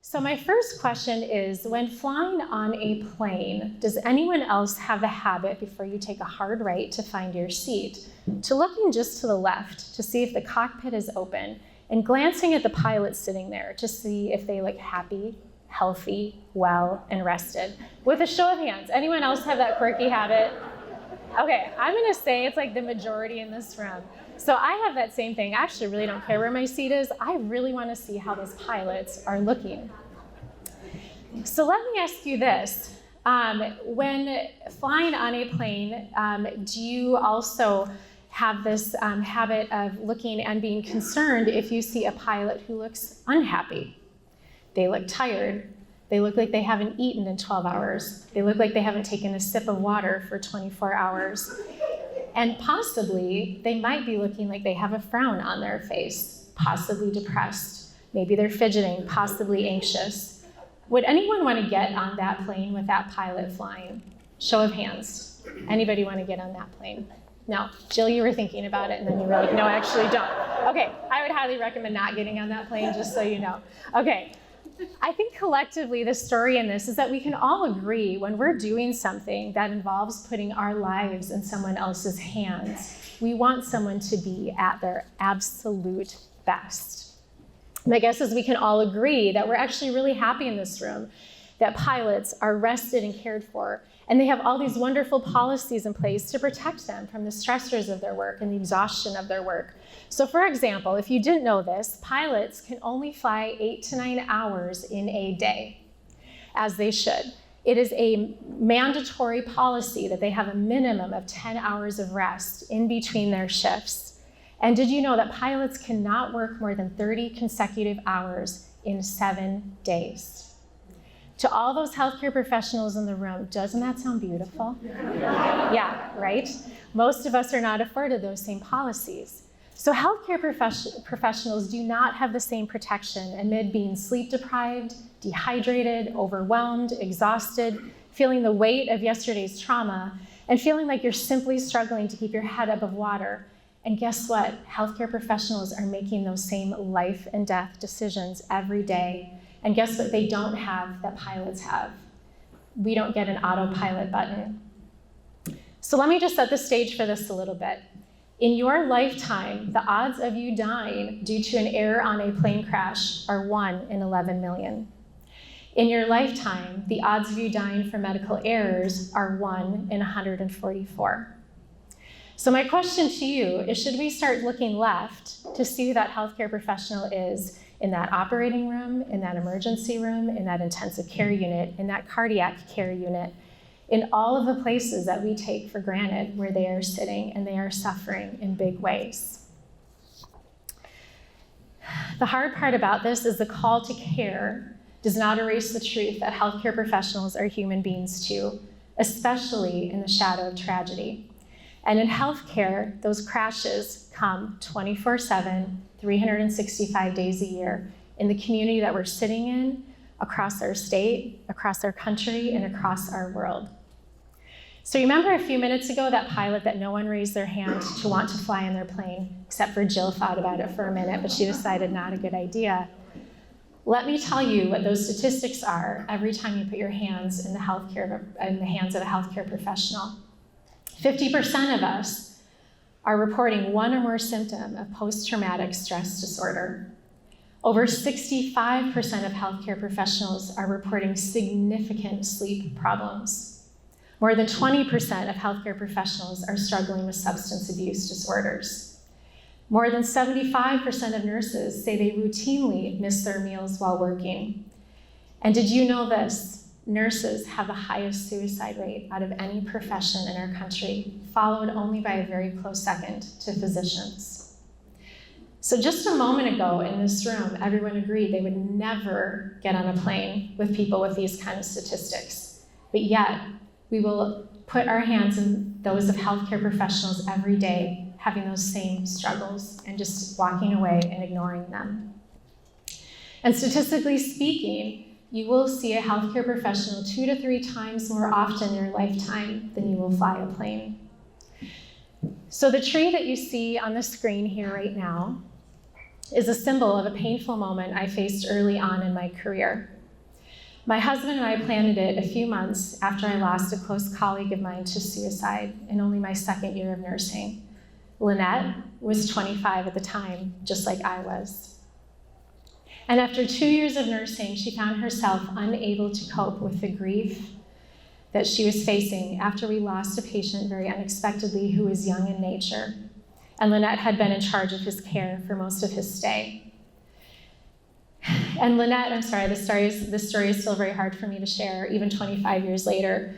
So my first question is, when flying on a plane, does anyone else have the habit, before you take a hard right to find your seat, to looking just to the left to see if the cockpit is open and glancing at the pilot sitting there to see if they look happy, healthy, well, and rested? With a show of hands, anyone else have that quirky habit? Okay, I'm gonna say it's like the majority in this room. So I have that same thing. I actually really don't care where my seat is. I really wanna see how those pilots are looking. So let me ask you this. When flying on a plane, do you also have this habit of looking and being concerned if you see a pilot who looks unhappy? They look tired. They look like they haven't eaten in 12 hours. They look like they haven't taken a sip of water for 24 hours. And possibly, they might be looking like they have a frown on their face, possibly depressed. Maybe they're fidgeting, possibly anxious. Would anyone want to get on that plane with that pilot flying? Show of hands. Anybody want to get on that plane? No. Jill, you were thinking about it, and then you were like, no, I actually don't. Okay, I would highly recommend not getting on that plane, just so you know. Okay. I think collectively the story in this is that we can all agree when we're doing something that involves putting our lives in someone else's hands, we want someone to be at their absolute best. My guess is we can all agree that we're actually really happy in this room that pilots are rested and cared for, and they have all these wonderful policies in place to protect them from the stressors of their work and the exhaustion of their work. So for example, if you didn't know this, pilots can only fly 8 to 9 hours in a day, as they should. It is a mandatory policy that they have a minimum of 10 hours of rest in between their shifts. And did you know that pilots cannot work more than 30 consecutive hours in 7 days? To all those healthcare professionals in the room, doesn't that sound beautiful? Yeah, right? Most of us are not afforded those same policies. So healthcare professionals do not have the same protection amid being sleep deprived, dehydrated, overwhelmed, exhausted, feeling the weight of yesterday's trauma, and feeling like you're simply struggling to keep your head above water. And guess what? Healthcare professionals are making those same life and death decisions every day. And guess what they don't have that pilots have? We don't get an autopilot button. So let me just set the stage for this a little bit. In your lifetime, the odds of you dying due to an error on a plane crash are 1 in 11 million. In your lifetime, the odds of you dying from medical errors are 1 in 144. So my question to you is, should we start looking left to see who that healthcare professional is in that operating room, in that emergency room, in that intensive care unit, in that cardiac care unit, in all of the places that we take for granted where they are sitting and they are suffering in big ways? The hard part about this is the call to care does not erase the truth that healthcare professionals are human beings too, especially in the shadow of tragedy. And in healthcare, those crashes come 24/7, 365 days a year in the community that we're sitting in, across our state, across our country, and across our world. So remember a few minutes ago that pilot that no one raised their hand to want to fly on their plane, except for Jill thought about it for a minute, but she decided not a good idea. Let me tell you what those statistics are every time you put your hands in the hands of a healthcare professional. 50% of us are reporting one or more symptom of post-traumatic stress disorder. Over 65% of healthcare professionals are reporting significant sleep problems. More than 20% of healthcare professionals are struggling with substance abuse disorders. More than 75% of nurses say they routinely miss their meals while working. And did you know this? Nurses have the highest suicide rate out of any profession in our country, followed only by a very close second to physicians. So just a moment ago in this room, everyone agreed they would never get on a plane with people with these kind of statistics. But yet, we will put our hands in those of healthcare professionals every day, having those same struggles and just walking away and ignoring them. And statistically speaking, you will see a healthcare professional 2 to 3 times more often in your lifetime than you will fly a plane. So the tree that you see on the screen here right now is a symbol of a painful moment I faced early on in my career. My husband and I planned it a few months after I lost a close colleague of mine to suicide in only my second year of nursing. Lynette was 25 at the time, just like I was. And after 2 years of nursing, she found herself unable to cope with the grief that she was facing after we lost a patient very unexpectedly who was young in nature. And Lynette had been in charge of his care for most of his stay. And Lynette, I'm sorry, this story is still very hard for me to share, even 25 years later.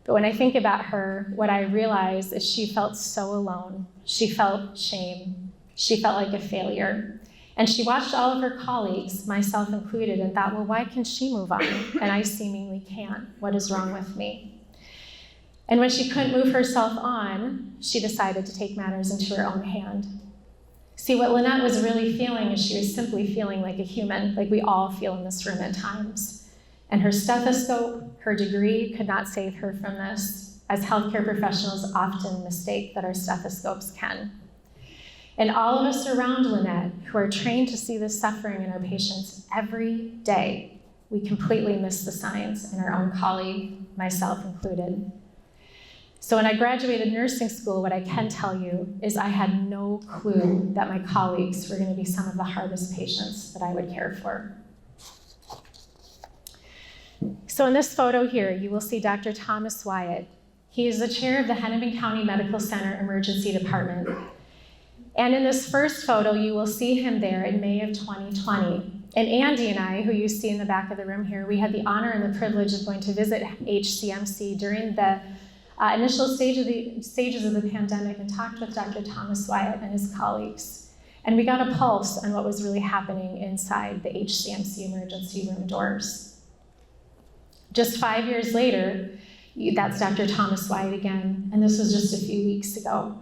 But when I think about her, what I realize is she felt so alone. She felt shame. She felt like a failure. And she watched all of her colleagues, myself included, and thought, well, why can she move on? And I seemingly can't. What is wrong with me? And when she couldn't move herself on, she decided to take matters into her own hand. See, what Lynette was really feeling is she was simply feeling like a human, like we all feel in this room at times. And her stethoscope, her degree could not save her from this, as healthcare professionals often mistake that our stethoscopes can. And all of us around Lynette, who are trained to see this suffering in our patients every day, we completely miss the signs in our own colleague, myself included. So when I graduated nursing school, what I can tell you is I had no clue that my colleagues were going to be some of the hardest patients that I would care for. So in this photo here, you will see Dr. Thomas Wyatt. He is the chair of the Hennepin County Medical Center Emergency Department. And in this first photo, you will see him there in May of 2020. And Andy and I, who you see in the back of the room here, we had the honor and the privilege of going to visit HCMC during the initial stages of the pandemic and talked with Dr. Thomas Wyatt and his colleagues. And we got a pulse on what was really happening inside the HCMC emergency room doors. Just 5 years later, that's Dr. Thomas Wyatt again, and this was just a few weeks ago,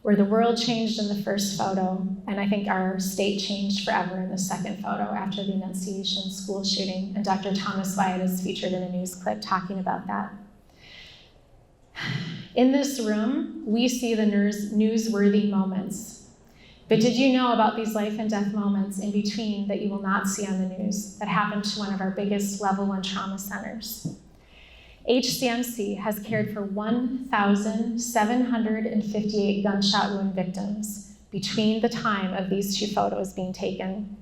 where the world changed in the first photo, and I think our state changed forever in the second photo after the Annunciation school shooting, and Dr. Thomas Wyatt is featured in a news clip talking about that. In this room, we see the newsworthy moments. But did you know about these life and death moments in between that you will not see on the news that happened to one of our biggest level 1 trauma centers? HCMC has cared for 1,758 gunshot wound victims between the time of these two photos being taken.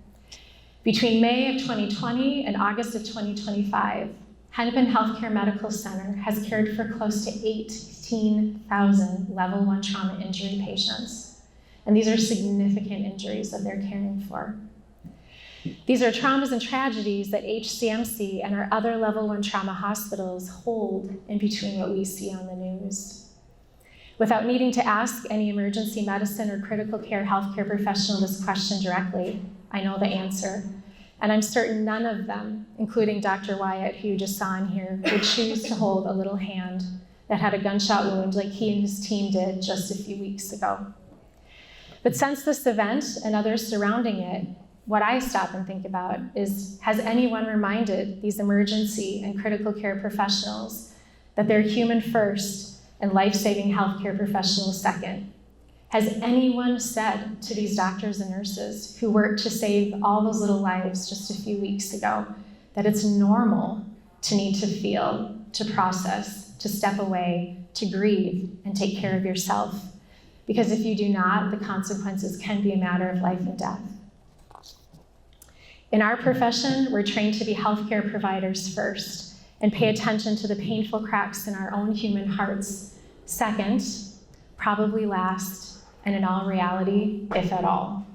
Between May of 2020 and August of 2025, Hennepin Healthcare Medical Center has cared for close to 18,000 level 1 trauma injury patients. And these are significant injuries that they're caring for. These are traumas and tragedies that HCMC and our other level 1 trauma hospitals hold in between what we see on the news. Without needing to ask any emergency medicine or critical care healthcare professional this question directly, I know the answer. And I'm certain none of them, including Dr. Wyatt, who you just saw in here, would choose to hold a little hand that had a gunshot wound like he and his team did just a few weeks ago. But since this event and others surrounding it, what I stop and think about is, has anyone reminded these emergency and critical care professionals that they're human first and life-saving healthcare professionals second? Has anyone said to these doctors and nurses who worked to save all those little lives just a few weeks ago that it's normal to need to feel, to process, to step away, to grieve, and take care of yourself? Because if you do not, the consequences can be a matter of life and death. In our profession, we're trained to be healthcare providers first and pay attention to the painful cracks in our own human hearts second, probably last, and in all reality, if at all.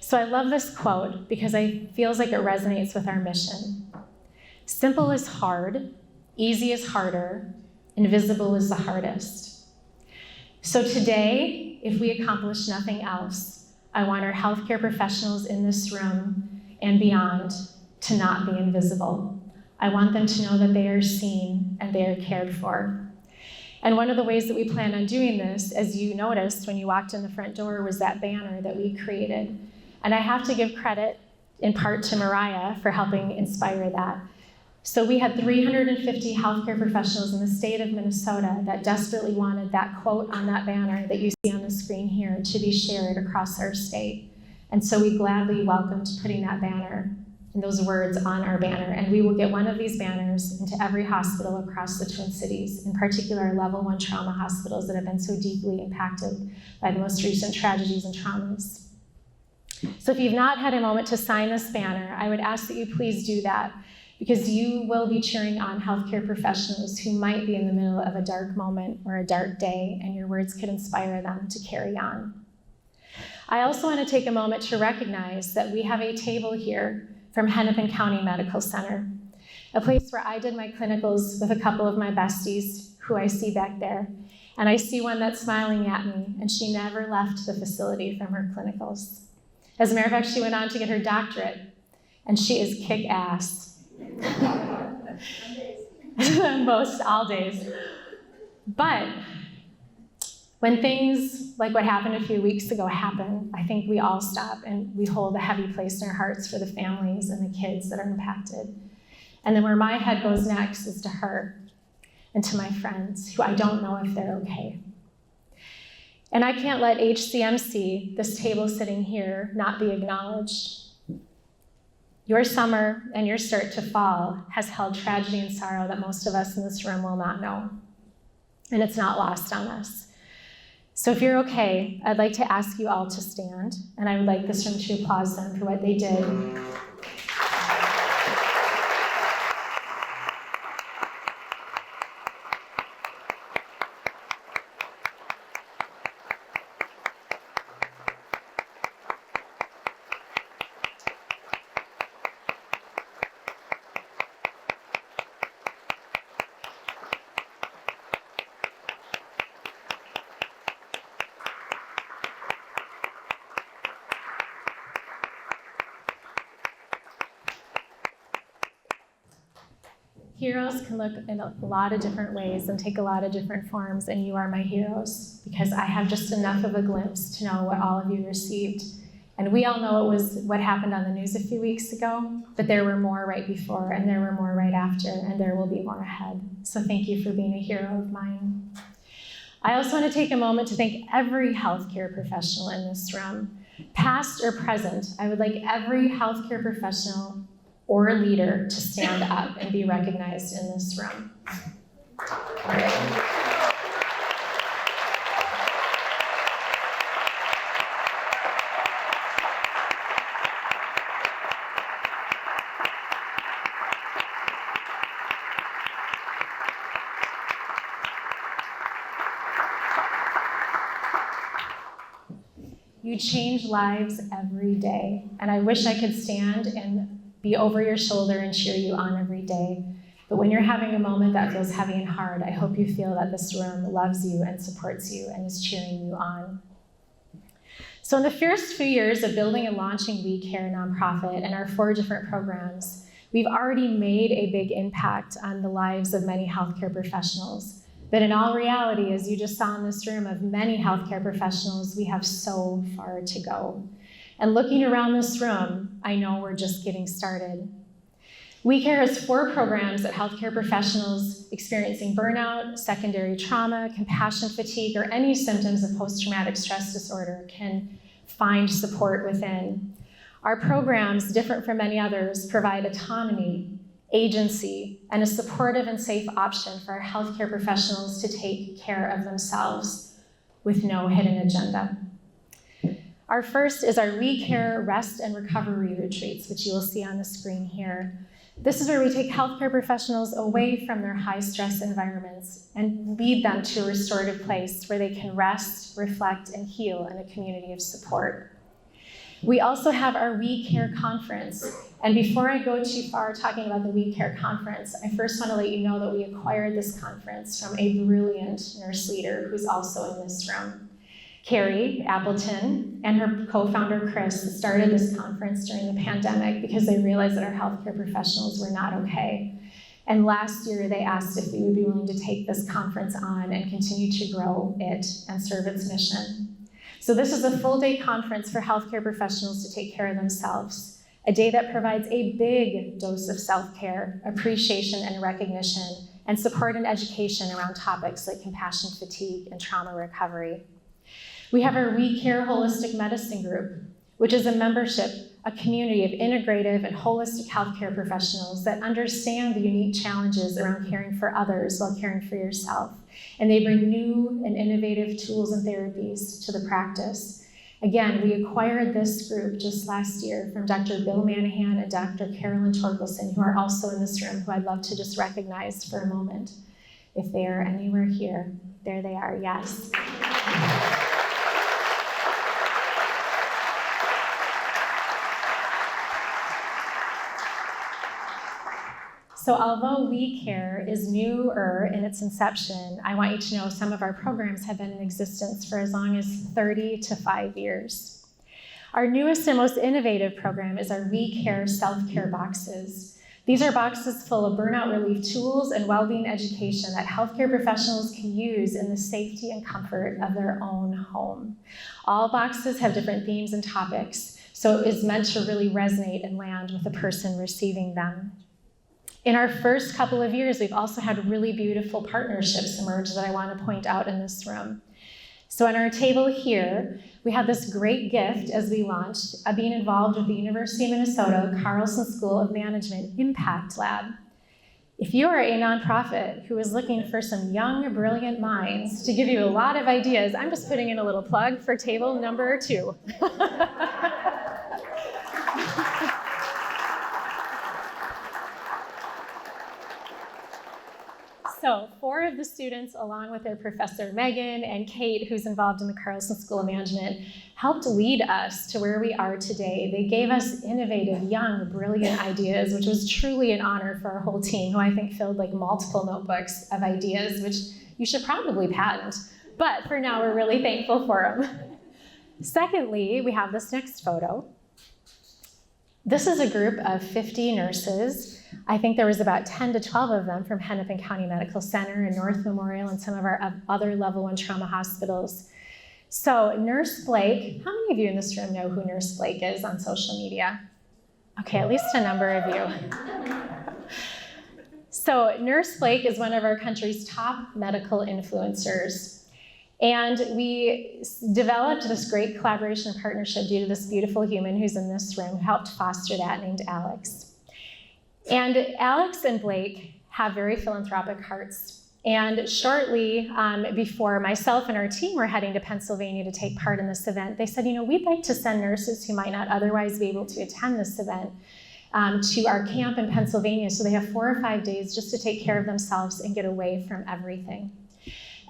So I love this quote because it feels like it resonates with our mission. Simple is hard, easy is harder, invisible is the hardest. So today, if we accomplish nothing else, I want our healthcare professionals in this room and beyond to not be invisible. I want them to know that they are seen and they are cared for. And one of the ways that we plan on doing this, as you noticed when you walked in the front door, was that banner that we created. And I have to give credit in part to Mariah for helping inspire that. So we had 350 healthcare professionals in the state of Minnesota that desperately wanted that quote on that banner that you see on the screen here to be shared across our state. And so we gladly welcomed putting that banner and those words on our banner. And we will get one of these banners into every hospital across the Twin Cities, in particular level 1 trauma hospitals that have been so deeply impacted by the most recent tragedies and traumas. So if you've not had a moment to sign this banner, I would ask that you please do that, because you will be cheering on healthcare professionals who might be in the middle of a dark moment or a dark day, and your words could inspire them to carry on. I also want to take a moment to recognize that we have a table here from Hennepin County Medical Center, a place where I did my clinicals with a couple of my besties who I see back there. And I see one that's smiling at me, and she never left the facility from her clinicals. As a matter of fact, she went on to get her doctorate, and she is kick-ass. Most all days. But when things like what happened a few weeks ago happen, I think we all stop and we hold a heavy place in our hearts for the families and the kids that are impacted. And then where my head goes next is to her and to my friends who I don't know if they're okay. And I can't let HCMC, this table sitting here, not be acknowledged. Your summer and your start to fall has held tragedy and sorrow that most of us in this room will not know. And it's not lost on us. So if you're okay, I'd like to ask you all to stand, and I would like this room to applaud them for what they did. Heroes can look in a lot of different ways and take a lot of different forms, and you are my heroes because I have just enough of a glimpse to know what all of you received. And we all know it was what happened on the news a few weeks ago, but there were more right before, and there were more right after, and there will be more ahead. So thank you for being a hero of mine. I also want to take a moment to thank every healthcare professional in this room, past or present. I would like every healthcare professional or leader to stand up and be recognized in this room. You change lives every day, and I wish I could stand and be over your shoulder and cheer you on every day. But when you're having a moment that feels heavy and hard, I hope you feel that this room loves you and supports you and is cheering you on. So in the first few years of building and launching WeCare nonprofit and our 4 different programs, we've already made a big impact on the lives of many healthcare professionals. But in all reality, as you just saw in this room of many healthcare professionals, we have so far to go. And looking around this room, I know we're just getting started. WeCare has 4 programs that healthcare professionals experiencing burnout, secondary trauma, compassion fatigue, or any symptoms of post-traumatic stress disorder can find support within. Our programs, different from many others, provide autonomy, agency, and a supportive and safe option for our healthcare professionals to take care of themselves with no hidden agenda. Our first is our WeCare Rest and Recovery Retreats, which you will see on the screen here. This is where we take healthcare professionals away from their high-stress environments and lead them to a restorative place where they can rest, reflect, and heal in a community of support. We also have our WeCare Conference. And before I go too far talking about the WeCare Conference, I first want to let you know that we acquired this conference from a brilliant nurse leader who's also in this room. Carrie Appleton and her co-founder Chris started this conference during the pandemic because they realized that our healthcare professionals were not okay. And last year they asked if we would be willing to take this conference on and continue to grow it and serve its mission. So this is a full-day conference for healthcare professionals to take care of themselves, a day that provides a big dose of self-care, appreciation and recognition, and support and education around topics like compassion fatigue and trauma recovery. We have our WeCare Holistic Medicine Group, which is a membership a community of integrative and holistic healthcare professionals that understand the unique challenges around caring for others while caring for yourself. And they bring new and innovative tools and therapies to the practice. Again, we acquired this group just last year from Dr. Bill Manahan and Dr. Carolyn Torkelson, who are also in this room, who I'd love to just recognize for a moment. If they are anywhere here, there they are, yes. So although WeCare is newer in its inception, I want you to know some of our programs have been in existence for as long as 30 to 5 years. Our newest and most innovative program is our WeCare self-care boxes. These are boxes full of burnout relief tools and well-being education that healthcare professionals can use in the safety and comfort of their own home. All boxes have different themes and topics, so it is meant to really resonate and land with the person receiving them. In our first couple of years, we've also had really beautiful partnerships emerge that I want to point out in this room. So on our table here, we had this great gift as we launched of being involved with the University of Minnesota Carlson School of Management Impact Lab. If you are a nonprofit who is looking for some young, brilliant minds to give you a lot of ideas, I'm just putting in a little plug for table number 2. So 4 of the students, along with their professor Megan and Kate, who's involved in the Carlson School of Management, helped lead us to where we are today. They gave us innovative, young, brilliant ideas, which was truly an honor for our whole team, who I think filled like multiple notebooks of ideas, which you should probably patent. But for now, we're really thankful for them. Secondly, we have this next photo. This is a group of 50 nurses. I think there was about 10 to 12 of them from Hennepin County Medical Center and North Memorial and some of our other level 1 trauma hospitals. So Nurse Blake, how many of you in this room know who Nurse Blake is on social media? Okay, at least a number of you. So Nurse Blake is one of our country's top medical influencers. And we developed this great collaboration and partnership due to this beautiful human who's in this room, who helped foster that, named Alex. And Alex and Blake have very philanthropic hearts. And shortly before myself and our team were heading to Pennsylvania to take part in this event, they said, we'd like to send nurses who might not otherwise be able to attend this event to our camp in Pennsylvania, so they have 4 or 5 days just to take care of themselves and get away from everything.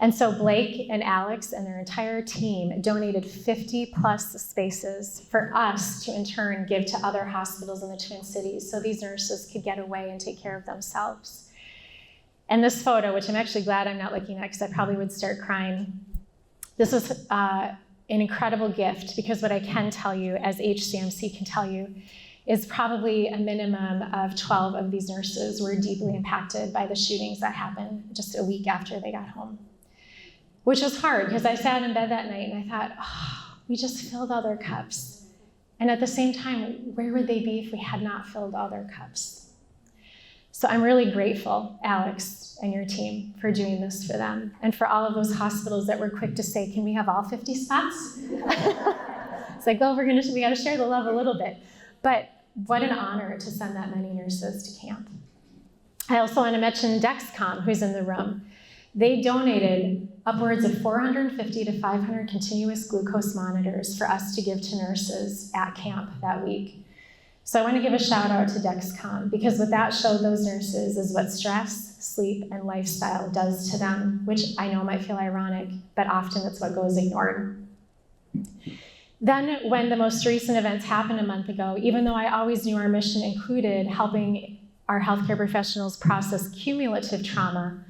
And so Blake and Alex and their entire team donated 50 plus spaces for us to in turn give to other hospitals in the Twin Cities so these nurses could get away and take care of themselves. And this photo, which I'm actually glad I'm not looking at because I probably would start crying, this is an incredible gift, because what I can tell you, as HCMC can tell you, is probably a minimum of 12 of these nurses were deeply impacted by the shootings that happened just a week after they got home. Which was hard, because I sat in bed that night and I thought, we just filled all their cups. And at the same time, where would they be if we had not filled all their cups? So I'm really grateful, Alex and your team, for doing this for them. And for all of those hospitals that were quick to say, can we have all 50 spots? It's like, oh, we gotta share the love a little bit. But what an honor to send that many nurses to camp. I also want to mention Dexcom, who's in the room. They donated upwards of 450 to 500 continuous glucose monitors for us to give to nurses at camp that week. So I want to give a shout out to Dexcom, because what that showed those nurses is what stress, sleep, and lifestyle does to them, which I know might feel ironic, but often it's what goes ignored. Then when the most recent events happened a month ago, even though I always knew our mission included helping our healthcare professionals process cumulative trauma,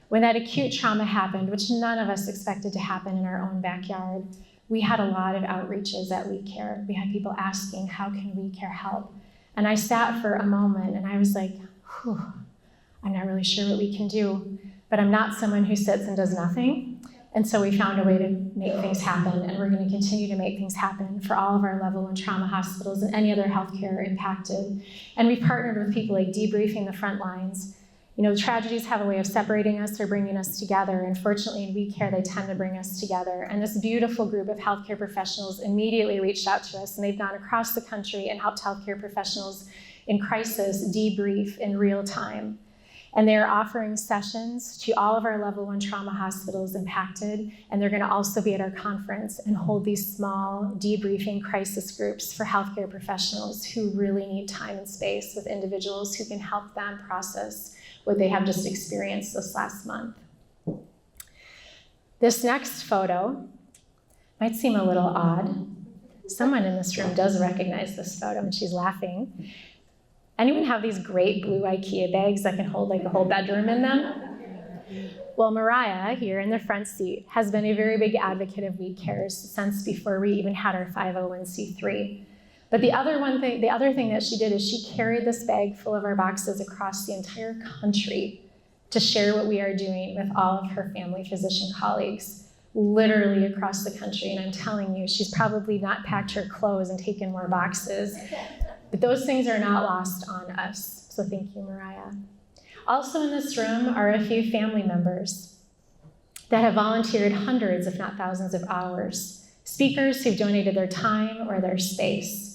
when that acute trauma happened, which none of us expected to happen in our own backyard, we had a lot of outreaches at WeCare. We had people asking, how can WeCare help? And I sat for a moment and I was like, I'm not really sure what we can do, but I'm not someone who sits and does nothing. And so we found a way to make things happen, and we're going to continue to make things happen for all of our level 1 trauma hospitals and any other healthcare impacted. And we partnered with people like Debriefing the Front Lines, Tragedies have a way of separating us or bringing us together, and fortunately in WeCare, they tend to bring us together. And this beautiful group of healthcare professionals immediately reached out to us, and they've gone across the country and helped healthcare professionals in crisis debrief in real time. And they're offering sessions to all of our level 1 trauma hospitals impacted, and they're gonna also be at our conference and hold these small debriefing crisis groups for healthcare professionals who really need time and space with individuals who can help them process what they have just experienced this last month. This next photo might seem a little odd. Someone in this room does recognize this photo, and she's laughing. Anyone have these great blue IKEA bags that can hold like a whole bedroom in them? Well, Mariah, here in the front seat, has been a very big advocate of WeCare since before we even had our 501c3. But the other thing that she did is she carried this bag full of our boxes across the entire country to share what we are doing with all of her family physician colleagues, literally across the country. And I'm telling you, she's probably not packed her clothes and taken more boxes, but those things are not lost on us. So thank you, Mariah. Also in this room are a few family members that have volunteered hundreds, if not thousands of hours, speakers who've donated their time or their space.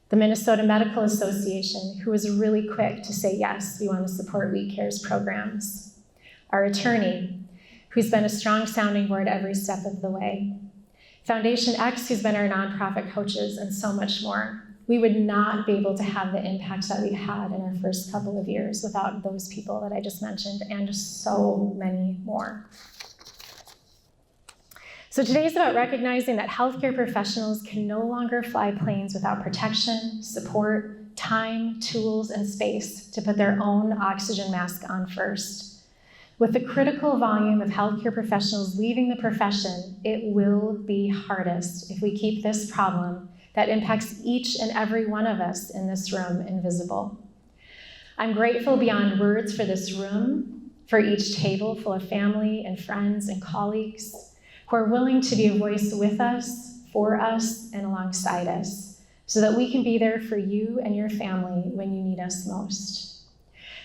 The Minnesota Medical Association, who was really quick to say, yes, we want to support WeCare's programs. Our attorney, who's been a strong sounding board every step of the way. Foundation X, who's been our nonprofit coaches, and so much more. We would not be able to have the impact that we've had in our first couple of years without those people that I just mentioned, and so many more. So today is about recognizing that healthcare professionals can no longer fly planes without protection, support, time, tools, and space to put their own oxygen mask on first. With the critical volume of healthcare professionals leaving the profession, it will be hardest if we keep this problem that impacts each and every one of us in this room invisible. I'm grateful beyond words for this room, for each table full of family and friends and colleagues who are willing to be a voice with us, for us, and alongside us, so that we can be there for you and your family when you need us most.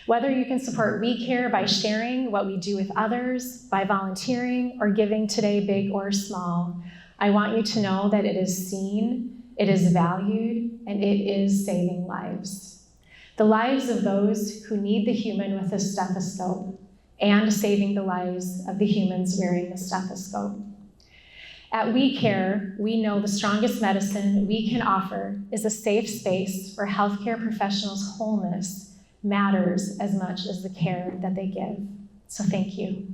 Whether you can support WeCare by sharing what we do with others, by volunteering, or giving today, big or small, I want you to know that it is seen, it is valued, and it is saving lives. The lives of those who need the human with a stethoscope, and saving the lives of the humans wearing the stethoscope. At WeCare, we know the strongest medicine we can offer is a safe space where healthcare professionals' wholeness matters as much as the care that they give. So thank you.